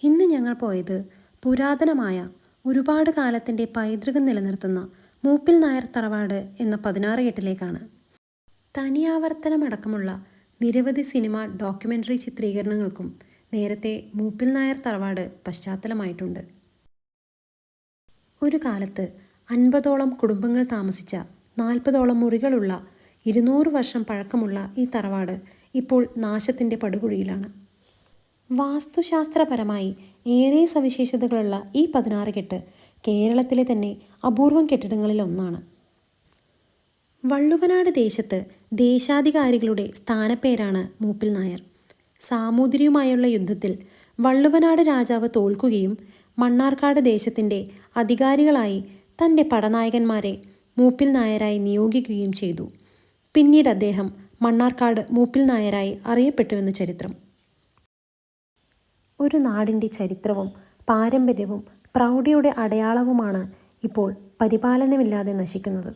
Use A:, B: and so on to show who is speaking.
A: ഇന്ന് ഞങ്ങൾ പോയത് പുരാതനമായ ഒരുപാട് കാലത്തിൻ്റെ പൈതൃകം നിലനിർത്തുന്ന മൂപ്പിൽ നായർ തറവാട് എന്ന 16 കെട്ടിലേക്കാണ്. തനിയാവർത്തനമടക്കമുള്ള നിരവധി സിനിമ ഡോക്യുമെൻ്ററി ചിത്രീകരണങ്ങൾക്കും നേരത്തെ മൂപ്പിൽ നായർ തറവാട് പശ്ചാത്തലമായിട്ടുണ്ട്. ഒരു കാലത്ത് 50ഓളം കുടുംബങ്ങൾ താമസിച്ച 40ഓളം മുറികളുള്ള 200 വർഷം പഴക്കമുള്ള ഈ തറവാട് ഇപ്പോൾ നാശത്തിൻ്റെ പടുകുഴിയിലാണ്. വാസ്തുശാസ്ത്രപരമായി ഏറെ സവിശേഷതകളുള്ള ഈ 16 കെട്ട് കേരളത്തിലെ തന്നെ അപൂർവം കെട്ടിടങ്ങളിൽ ഒന്നാണ്. വള്ളുവനാട് ദേശത്ത് ദേശാധികാരികളുടെ സ്ഥാനപ്പേരാണ് മൂപ്പിൽ നായർ. സാമൂതിരിയുമായുള്ള യുദ്ധത്തിൽ വള്ളുവനാട് രാജാവ് തോൽക്കുകയും മണ്ണാർക്കാട് ദേശത്തിൻ്റെ അധികാരികളായി തൻ്റെ പടനായകന്മാരെ മൂപ്പിൽ നായരായി നിയോഗിക്കുകയും ചെയ്തു. പിന്നീട് അദ്ദേഹം മണ്ണാർക്കാട് മൂപ്പിൽ നായരായി അറിയപ്പെട്ടുവെന്ന് ചരിത്രം. ഒരു നാടിൻ്റെ ചരിത്രവും പാരമ്പര്യവും പ്രൗഢിയുടെ അടയാളവുമാണ് ഇപ്പോൾ പരിപാലനമില്ലാതെ നശിക്കുന്നത്.